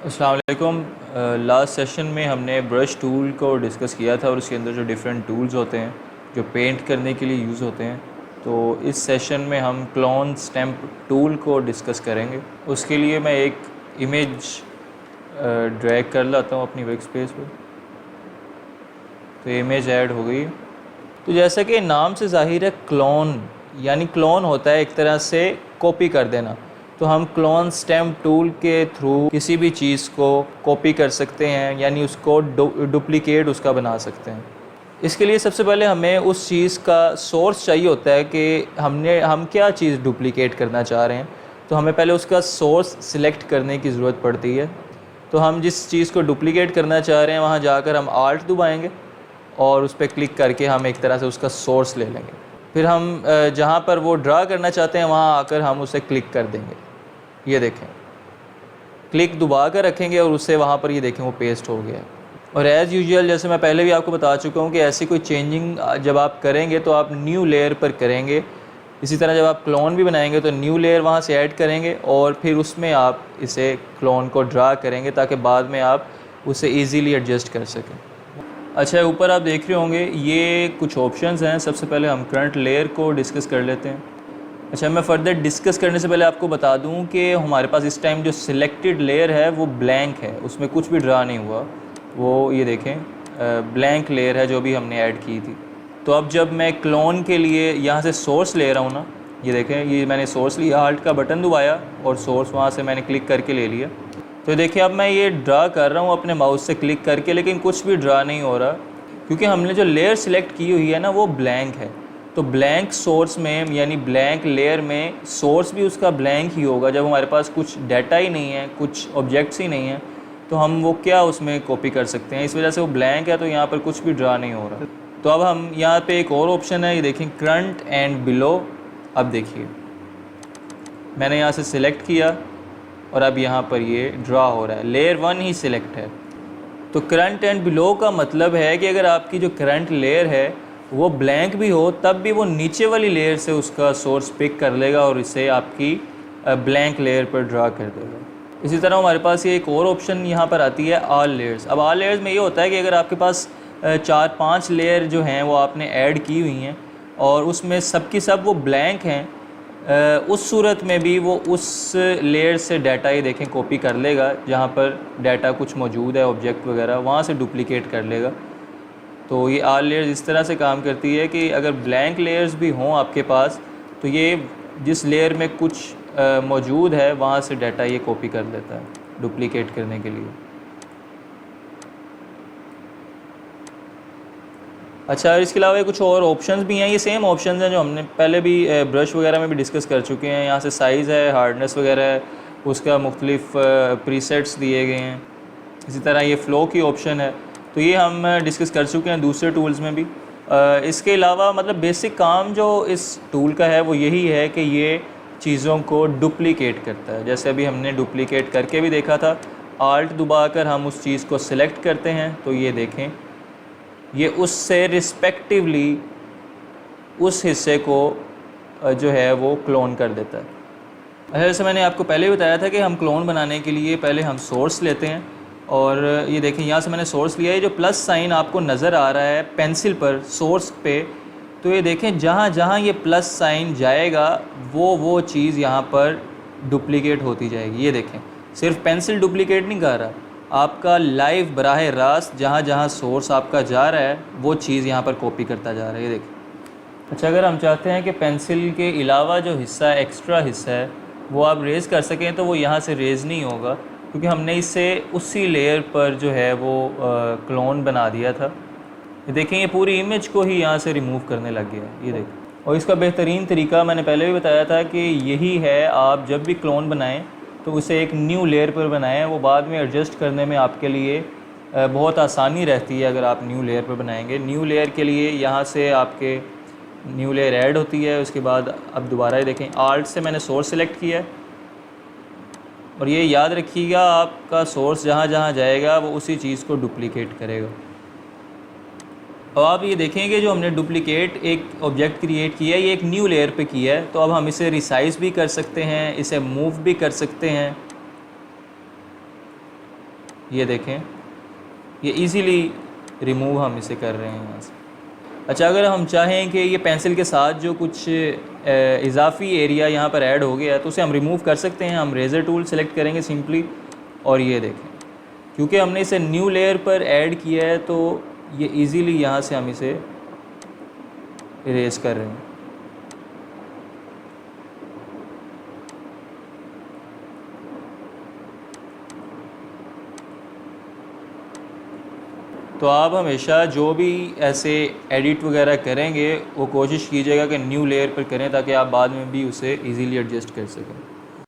अस्सलाम वालेकुम। Last session में हमने ब्रश टूल को डिस्कस किया था और उसके अंदर जो डिफरेंट टूल्स होते हैं जो पेंट करने के लिए यूज़ होते हैं, तो इस सेशन में हम क्लोन स्टैम्प टूल को डिस्कस करेंगे। उसके लिए मैं एक इमेज ड्रैग कर लाता हूँ अपनी वर्क स्पेस पर। तो इमेज ऐड हो गई। तो जैसा कि नाम से ज़ाहिर है, क्लोन यानी क्लोन होता है एक तरह से कॉपी कर देना। तो हम क्लोन स्टैम्प टूल के थ्रू किसी भी चीज़ को कॉपी कर सकते हैं, यानी उसको डुप्लिकेट उसका बना सकते हैं। इसके लिए सबसे पहले हमें उस चीज़ का सोर्स चाहिए होता है कि हम क्या चीज़ डुप्लिकेट करना चाह रहे हैं। तो हमें पहले उसका सोर्स सिलेक्ट करने की ज़रूरत पड़ती है। तो हम जिस चीज़ को डुप्लिकेट करना चाह रहे हैं वहाँ जाकर हम आल्ट दबाएंगे और उस पर क्लिक करके हम एक तरह से उसका सोर्स ले लेंगे। फिर हम जहाँ पर वो ड्रा करना चाहते हैं वहाँ आकर हम उसे क्लिक कर देंगे। ये देखें, क्लिक दबा कर रखेंगे और उससे वहाँ पर ये देखें वो पेस्ट हो गया है। और एज़ यूजुअल, जैसे मैं पहले भी आपको बता चुका हूँ कि ऐसी कोई चेंजिंग जब आप करेंगे तो आप न्यू लेयर पर करेंगे। इसी तरह जब आप क्लोन भी बनाएंगे तो न्यू लेयर वहाँ से ऐड करेंगे और फिर उसमें आप इसे क्लोन को ड्रा करेंगे ताकि बाद में आप उसे ईज़िली एडजस्ट कर सकें। अच्छा, ऊपर आप देख रहे होंगे ये कुछ ऑप्शंस हैं। सबसे पहले हम करंट लेयर को डिस्कस कर लेते हैं। अच्छा, मैं फर्दर डिस्कस करने से पहले आपको बता दूं कि हमारे पास इस टाइम जो सिलेक्टेड लेयर है वो ब्लैंक है, उसमें कुछ भी ड्रा नहीं हुआ। वो ये देखें ब्लैंक लेयर है जो भी हमने ऐड की थी। तो अब जब मैं क्लोन के लिए यहाँ से सोर्स ले रहा हूँ ना, ये देखें, ये मैंने सोर्स लिया, आल्ट का बटन दबाया और सोर्स वहाँ से मैंने क्लिक करके ले लिया। तो देखिए अब मैं ये ड्रा कर रहा हूँ अपने माउस से क्लिक करके, लेकिन कुछ भी ड्रा नहीं हो रहा क्योंकि हमने जो लेयर सिलेक्ट की हुई है ना वो ब्लैंक है। तो ब्लैंक सोर्स में यानी ब्लैंक लेयर में सोर्स भी उसका ब्लैंक ही होगा। जब हमारे पास कुछ डाटा ही नहीं है, कुछ ऑब्जेक्ट्स ही नहीं है, तो हम वो क्या उसमें कॉपी कर सकते हैं। इस वजह से वो ब्लैंक है, तो यहाँ पर कुछ भी ड्रा नहीं हो रहा। तो अब हम यहाँ पे एक और ऑप्शन है, ये देखें करंट एंड बिलो। अब देखिए मैंने यहाँ से सिलेक्ट किया और अब यहाँ पर ये ड्रा हो रहा है, लेयर 1 ही सिलेक्ट है। तो करंट एंड बिलो का मतलब है कि अगर आपकी जो करंट लेयर है वो ब्लैंक भी हो तब भी वो नीचे वाली लेयर से उसका सोर्स पिक कर लेगा और इसे आपकी ब्लैंक लेयर पर ड्रा कर देगा। इसी तरह हमारे पास ये एक और ऑप्शन यहाँ पर आती है ऑल लेयर्स। अब ऑल लेयर्स में ये होता है कि अगर आपके पास 4-5 लेयर जो हैं वो आपने ऐड की हुई हैं और उसमें सब की सब वो ब्लैंक हैं, उस सूरत में भी वो उस लेयर से डाटा ही देखें कॉपी कर लेगा। जहाँ पर डाटा कुछ मौजूद है, ऑब्जेक्ट वगैरह, वहाँ से डुप्लिकेट कर लेगा। तो ये ऑल लेयर्स इस तरह से काम करती है कि अगर ब्लैंक लेयर्स भी हों आपके पास तो ये जिस लेयर में कुछ मौजूद है वहाँ से डाटा ये कॉपी कर लेता है डुप्लिकेट करने के लिए। अच्छा, इसके अलावा कुछ और ऑप्शंस भी हैं। ये सेम ऑप्शंस हैं जो हमने पहले भी ब्रश वगैरह में भी डिस्कस कर चुके हैं। यहाँ से साइज़ है, हार्डनेस वगैरह है, उसका मुख्तलिफ प्रीसेट्स दिए गए हैं। इसी तरह ये फ़्लो की ऑप्शन है, तो ये हम डिस्कस कर चुके हैं दूसरे टूल्स में भी। इसके अलावा मतलब बेसिक काम जो इस टूल का है वो यही है कि ये चीज़ों को डुप्लिकेट करता है। जैसे अभी हमने डुप्लिकेट करके भी देखा था, आल्ट दबाकर हम उस चीज़ को सिलेक्ट करते हैं तो ये देखें ये उससे रिस्पेक्टिवली उस हिस्से को जो है वो क्लोन कर देता है। अच्छा, जैसे मैंने आपको पहले भी बताया था कि हम क्लोन बनाने के लिए पहले हम सोर्स लेते हैं और ये देखें यहाँ से मैंने सोर्स लिया है। जो प्लस साइन आपको नज़र आ रहा है पेंसिल पर सोर्स पे, तो ये देखें जहाँ जहाँ ये प्लस साइन जाएगा वो चीज़ यहाँ पर डुप्लिकेट होती जाएगी। ये देखें सिर्फ पेंसिल डुप्लिकेट नहीं कर रहा, आपका लाइव बराह रास्त जहाँ जहाँ सोर्स आपका जा रहा है वो चीज़ यहाँ पर कॉपी करता जा रहा है। ये देखें। अच्छा, अगर हम चाहते हैं कि पेंसिल के अलावा जो हिस्सा एक्स्ट्रा हिस्सा है वो आप रेज़ कर सकें तो वो यहाँ से रेज़ नहीं होगा क्योंकि हमने इसे उसी लेयर पर जो है वो क्लोन बना दिया था। ये देखें ये पूरी इमेज को ही यहाँ से रिमूव करने लग गया है। ये देखें। और इसका बेहतरीन तरीका मैंने पहले भी बताया था कि यही है, आप जब भी क्लोन बनाएं तो उसे एक न्यू लेयर पर बनाएं। वो बाद में एडजस्ट करने में आपके लिए बहुत आसानी रहती है अगर आप न्यू लेयर पर बनाएंगे। न्यू लेयर के लिए यहाँ से आपके न्यू लेयर ऐड होती है। उसके बाद अब दोबारा ही देखें, आल्ट से मैंने सोर्स सेलेक्ट किया है और ये याद रखिएगा आपका सोर्स जहाँ जहाँ जाएगा वो उसी चीज़ को डुप्लिकेट करेगा। अब आप ये देखेंगे जो हमने डुप्लिकेट एक ऑब्जेक्ट क्रिएट किया है ये एक न्यू लेयर पे किया है। तो अब हम इसे रिसाइज़ भी कर सकते हैं, इसे मूव भी कर सकते हैं। ये देखें, ये इजीली रिमूव हम इसे कर रहे हैं यहाँ से। अच्छा, अगर हम चाहें कि ये पेंसिल के साथ जो कुछ इजाफी एरिया यहाँ पर ऐड हो गया है तो उसे हम रिमूव कर सकते हैं। हम रेज़र टूल सेलेक्ट करेंगे सिंपली, और ये देखें क्योंकि हमने इसे न्यू लेयर पर ऐड किया है तो ये इजीली यहाँ से हम इसे इरेज कर रहे हैं। तो आप हमेशा जो भी ऐसे एडिट वगैरह करेंगे वो कोशिश कीजिएगा कि न्यू लेयर पर करें ताकि आप बाद में भी उसे इजीली एडजस्ट कर सकें।